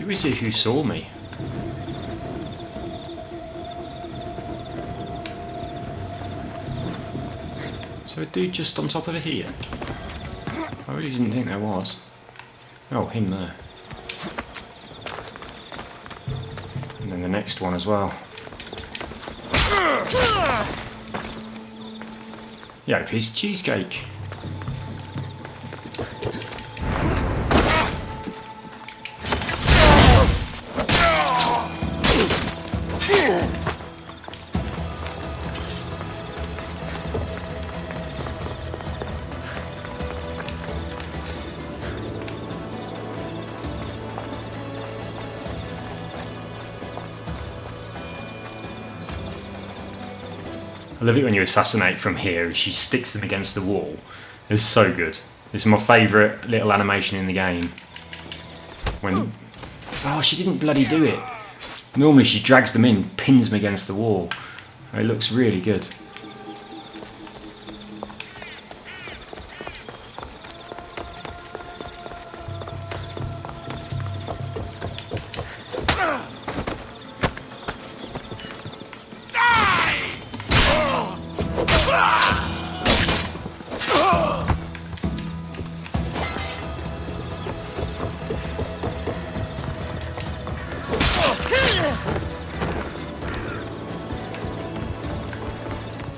Who is it who saw me? Is there a dude just on top of it here? I really didn't think there was. Oh, him there. And then the next one as well. Yeah, a piece of cheesecake. I love it when you assassinate from here and she sticks them against the wall. It's so good. It's my favourite little animation in the game. When... Oh, she didn't bloody do it. Normally she drags them in, pins them against the wall. It looks really good.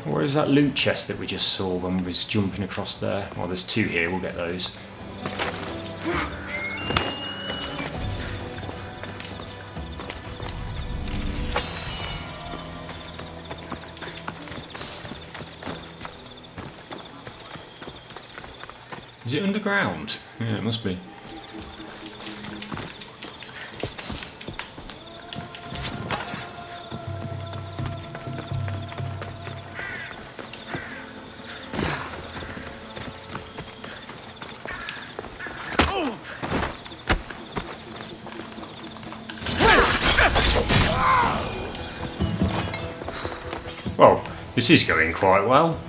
Where's that loot chest that we just saw when we was jumping across there? Well, there's two here, we'll get those. Is it underground? Yeah, it must be. Well, this is going quite well.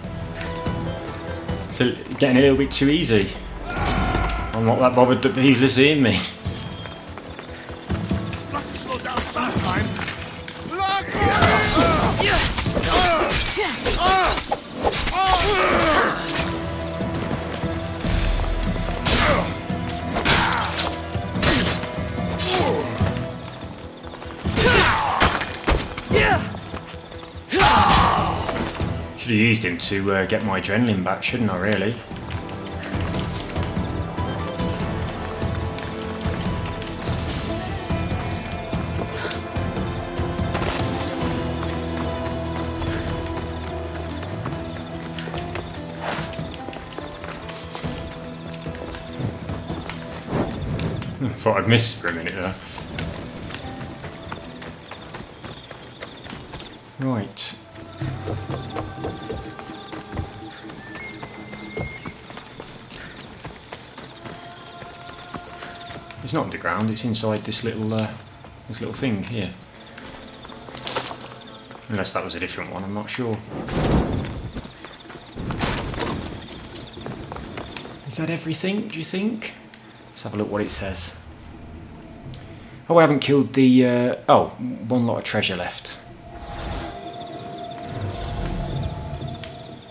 It's getting a little bit too easy. I'm not that bothered that people are seeing me. Slow down sometime. Should have used him to get my adrenaline back, shouldn't I, really? I thought I'd missed for a minute there. Right. It's not underground, it's inside this little thing here. Unless that was a different one, I'm not sure. Is that everything, do you think? Let's have a look what it says. Oh, I haven't killed the... oh, one lot of treasure left.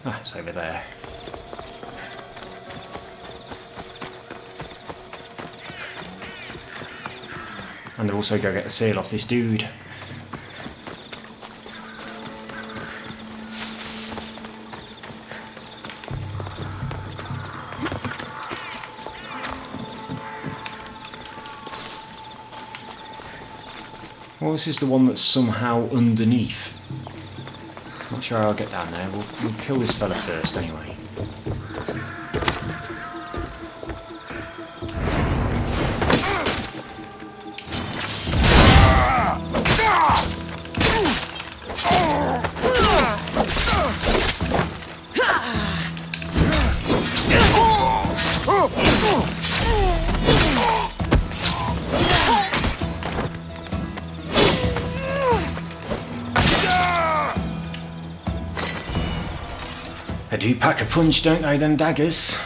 Ah, it's over there. And I'll also go get the seal off this dude. Well, this is the one that's somehow underneath. Not sure how I'll get down there. We'll kill this fella first anyway. They do pack a punch, don't they, them daggers?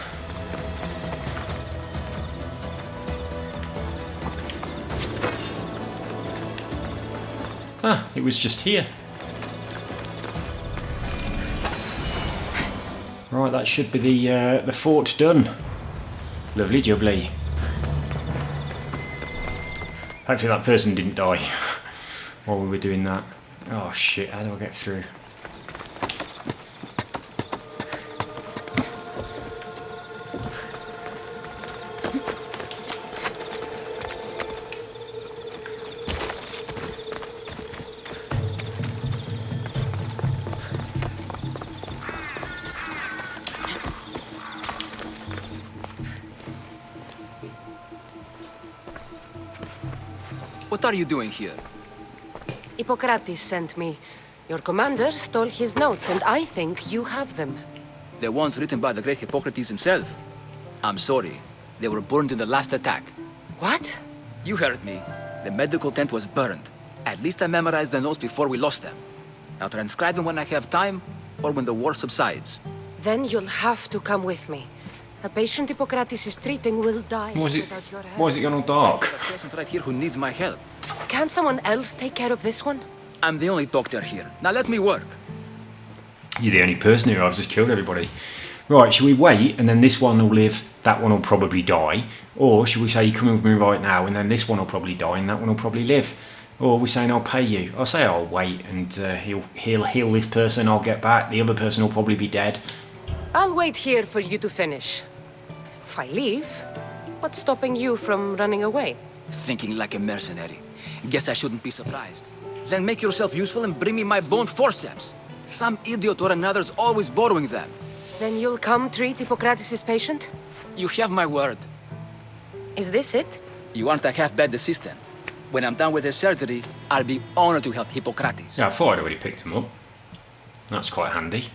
Ah, it was just here. Right, that should be the fort done. Lovely jubbly. Hopefully that person didn't die while we were doing that. Oh shit, how do I get through? What are you doing here? Hippocrates sent me. Your commander stole his notes, and I think you have them. The ones written by the great Hippocrates himself. I'm sorry. They were burned in the last attack. What? You heard me. The medical tent was burned. At least I memorized the notes before we lost them. I'll transcribe them when I have time, or when the war subsides. Then you'll have to come with me. A patient Hippocrates is treating will die without your help. Why is it gone all dark? A patient right here who needs my help. Can't someone else take care of this one? I'm the only doctor here. Now let me work. You're the only person here. I've just killed everybody. Right, should we wait and then this one will live, that one will probably die? Or should we say you come in with me right now and then this one will probably die and that one will probably live? Or we're saying I'll pay you. I'll say I'll wait and he'll heal this person, I'll get back. The other person will probably be dead. I'll wait here for you to finish. If I leave, what's stopping you from running away? Thinking like a mercenary. Guess I shouldn't be surprised. Then make yourself useful and bring me my bone forceps. Some idiot or another's always borrowing them. Then you'll come treat Hippocrates' patient? You have my word. Is this it? You aren't a half-bad assistant. When I'm done with the surgery, I'll be honored to help Hippocrates. Yeah, I thought I'd already picked him up. That's quite handy.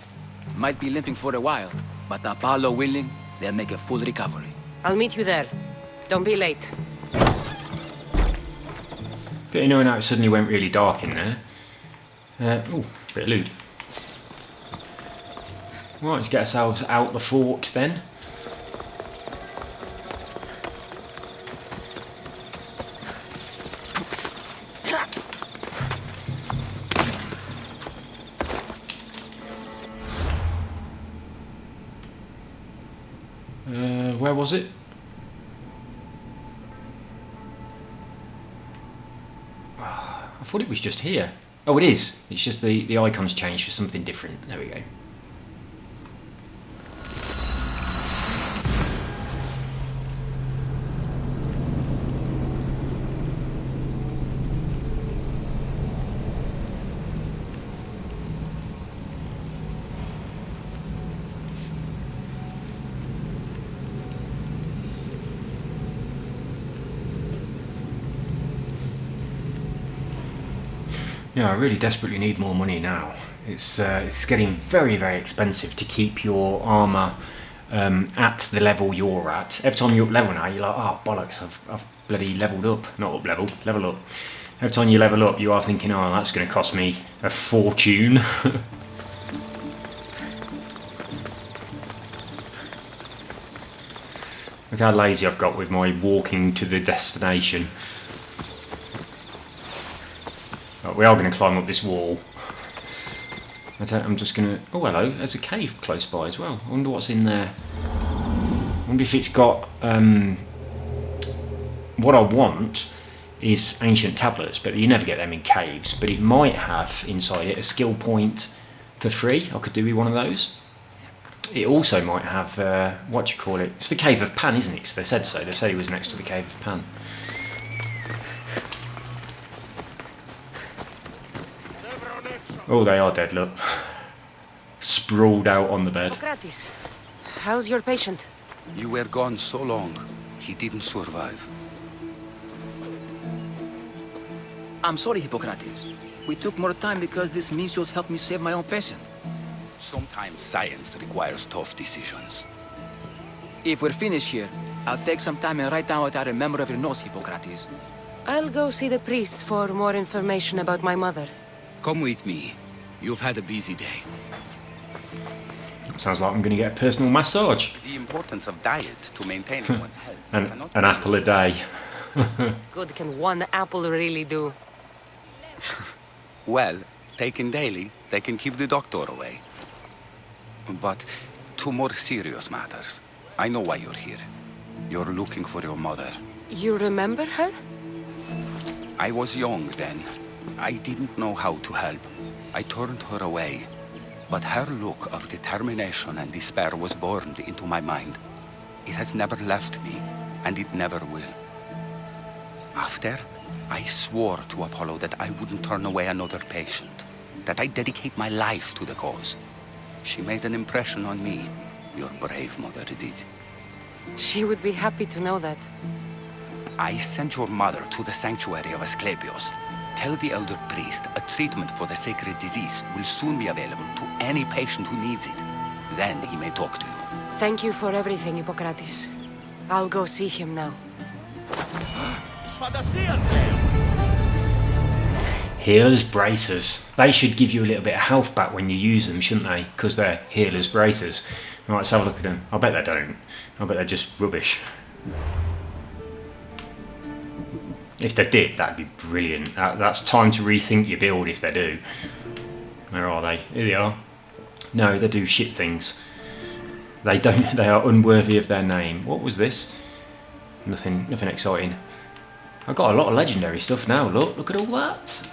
Might be limping for a while, but Apollo willing, they'll make a full recovery. I'll meet you there. Don't be late. Bit annoying how it suddenly went really dark in there. Oh, bit of loot. Right, let's get ourselves out the fort then. Where was it? I thought it was just here. Oh, it is. It's just the icon's changed for something different. There we go. Yeah, I really desperately need more money now. It's getting very, very expensive to keep your armour at the level you're at. Every time you up level now, you're like, oh, bollocks, I've bloody levelled up. Not up level, level up. Every time you level up, you are thinking, oh, that's going to cost me a fortune. Look how lazy I've got with my walking to the destination. Right, we are going to climb up this wall. I'm just going to... Oh, hello. There's a cave close by as well. I wonder what's in there. I wonder if it's got... What I want is ancient tablets, but you never get them in caves. But it might have inside it a skill point for free. I could do with one of those. It also might have... what do you call it? It's the Cave of Pan, isn't it? 'Cause they said so. They said it was next to the Cave of Pan. Oh, they are dead, look. Sprawled out on the bed. Hippocrates, how's your patient? You were gone so long, he didn't survive. I'm sorry, Hippocrates. We took more time because this measles helped me save my own patient. Sometimes science requires tough decisions. If we're finished here, I'll take some time and write down what I remember of your notes, Hippocrates. I'll go see the priest for more information about my mother. Come with me. You've had a busy day. Sounds like I'm going to get a personal massage. The importance of diet to maintain one's health. An apple a day. Good can one apple really do? Well, taken daily, they can keep the doctor away. But to more serious matters, I know why you're here. You're looking for your mother. You remember her? I was young then. I didn't know how to help. I turned her away. But her look of determination and despair was burned into my mind. It has never left me, and it never will. After, I swore to Apollo that I wouldn't turn away another patient, that I'd dedicate my life to the cause. She made an impression on me. Your brave mother did. She would be happy to know that. I sent your mother to the sanctuary of Asclepios. Tell the elder priest a treatment for the sacred disease will soon be available to any patient who needs it. Then he may talk to you. Thank you for everything, Hippocrates. I'll go see him now. Healer's braces. They should give you a little bit of health back when you use them, shouldn't they? Because they're healer's braces. Right, let's have a look at them. I bet they don't. I bet they're just rubbish. If they did, that'd be brilliant. That's time to rethink your build if they do. Where are they? Here they are. No, they do shit things. They don't. They are unworthy of their name. What was this? Nothing exciting. I've got a lot of legendary stuff now. Look at all that.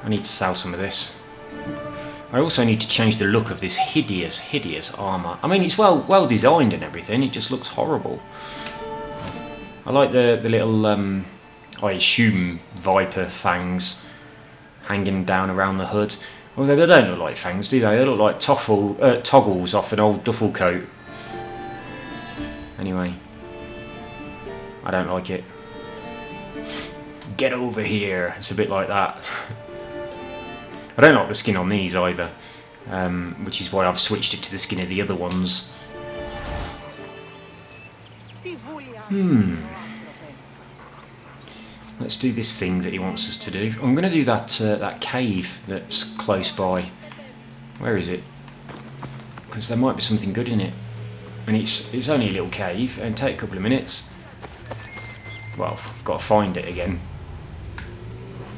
I need to sell some of this. I also need to change the look of this hideous armour. I mean, it's well designed and everything, it just looks horrible. I like the little, I assume, viper fangs hanging down around the hood. Although they don't look like fangs, do they? They look like toggles off an old duffel coat. Anyway, I don't like it. Get over here. It's a bit like that. I don't like the skin on these either, which is why I've switched it to the skin of the other ones. Let's do this thing that he wants us to do. I'm going to do that cave that's close by. Where is it? Because there might be something good in it. And it's only a little cave, and take a couple of minutes. Well, I've got to find it again.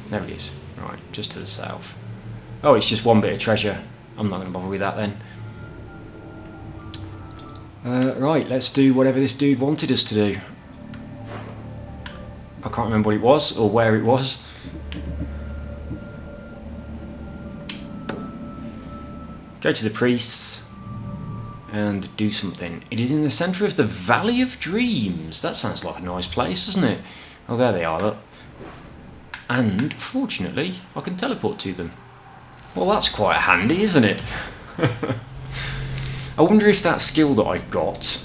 There it is. Right, just to the south. Oh, it's just one bit of treasure. I'm not going to bother with that then. Right, let's do whatever this dude wanted us to do. I can't remember what it was or where it was. Go to the priests and do something. It is in the centre of the Valley of Dreams. That sounds like a nice place, doesn't it? Oh, there they are, look. And, fortunately, I can teleport to them. Well, that's quite handy, isn't it? I wonder if that skill that I've got,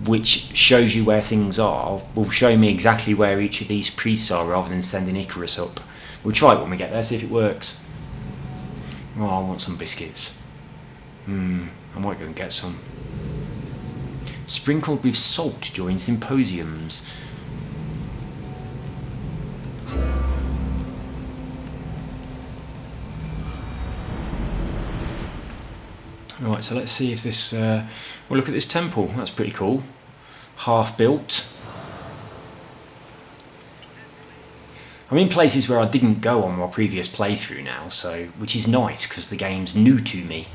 which shows you where things are, will show me exactly where each of these priests are rather than sending Icarus up. We'll try it when we get there, see if it works. Oh, I want some biscuits. I might go and get some. Sprinkled with salt during symposiums. Right, so let's see if this... we'll look at this temple. That's pretty cool. Half built. I'm in places where I didn't go on my previous playthrough now, so which is nice because the game's new to me.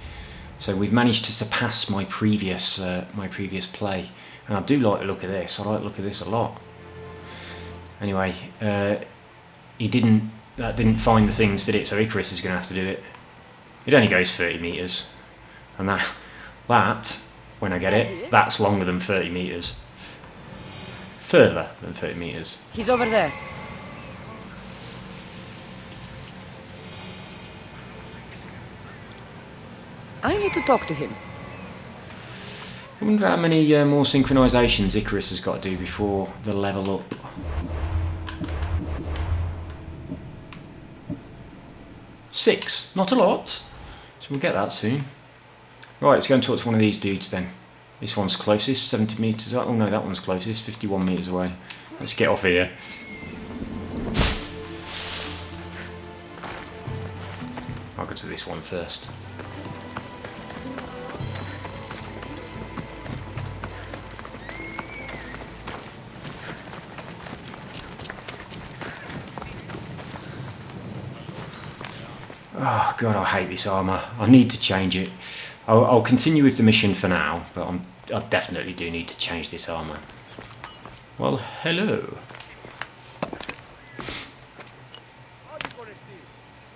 So we've managed to surpass my previous play, and I do like the look of this. I like the look of this a lot. Anyway, that didn't find the things, did it? So Icarus is going to have to do it. It only goes 30 meters. And that, when I get it, that's longer than 30 meters. Further than 30 meters. He's over there. I need to talk to him. I wonder how many more synchronisations Icarus has got to do before the level up. Six, not a lot. So we'll get that soon. Right, let's go and talk to one of these dudes then. This one's closest, 70 metres. Oh no, that one's closest, 51 metres away. Let's get off here. I'll go to this one first. Oh god, I hate this armour. I need to change it. I'll continue with the mission for now, but I definitely do need to change this armour. Well, hello.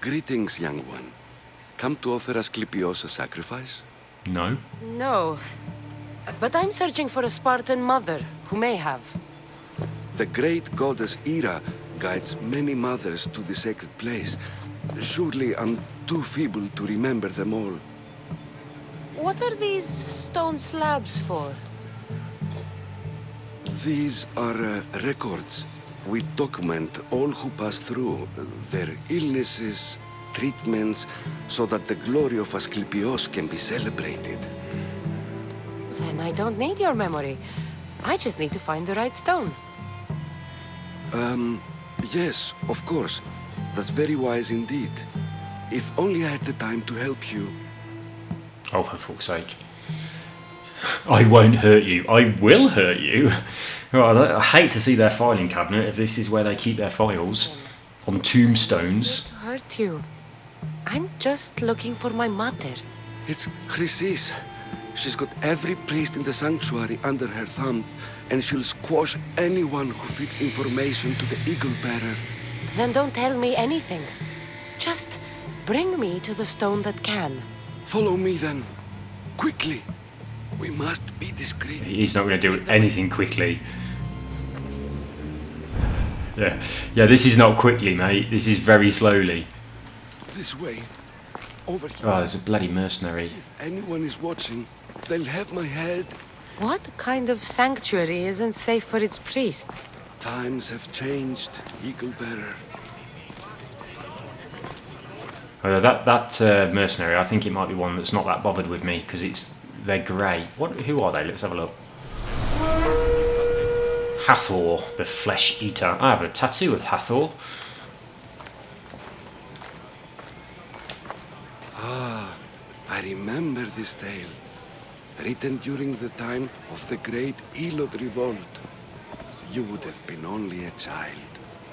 Greetings, young one. Come to offer Asclepios a sacrifice? No. No. But I'm searching for a Spartan mother who may have. The great goddess Ira guides many mothers to the sacred place. Surely I'm too feeble to remember them all. What are these stone slabs for? These are records. We document all who pass through, their illnesses, treatments, so that the glory of Asclepios can be celebrated. Then I don't need your memory. I just need to find the right stone. Yes, of course. That's very wise indeed. If only I had the time to help you. Oh, for fuck's sake. I won't hurt you. I will hurt you. Oh, I hate to see their filing cabinet if this is where they keep their files. On tombstones. Hurt you. I'm just looking for my mother. It's Chrysis. She's got every priest in the sanctuary under her thumb, and she'll squash anyone who feeds information to the Eagle Bearer. Then don't tell me anything. Just bring me to the stone that can. Follow me then. Quickly. We must be discreet. He's not going to do anything quickly. Yeah, this is not quickly, mate. This is very slowly. This way. Over here. Oh, there's a bloody mercenary. If anyone is watching, they'll have my head. What kind of sanctuary isn't safe for its priests? Times have changed, Eagle Bearer. That mercenary, I think it might be one that's not that bothered with me because they're grey. Who are they? Let's have a look. Hathor, the Flesh Eater. I have a tattoo of Hathor. Ah, I remember this tale. Written during the time of the great Elod Revolt. You would have been only a child.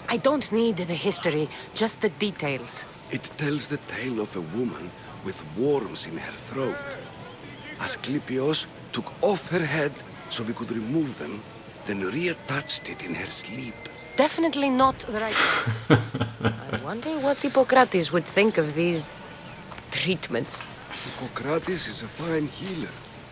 I don't need the history, just the details. It tells the tale of a woman with worms in her throat. Asclepios took off her head so we could remove them, then reattached it in her sleep. Definitely not the right one. I wonder what Hippocrates would think of these treatments. Hippocrates is a fine healer.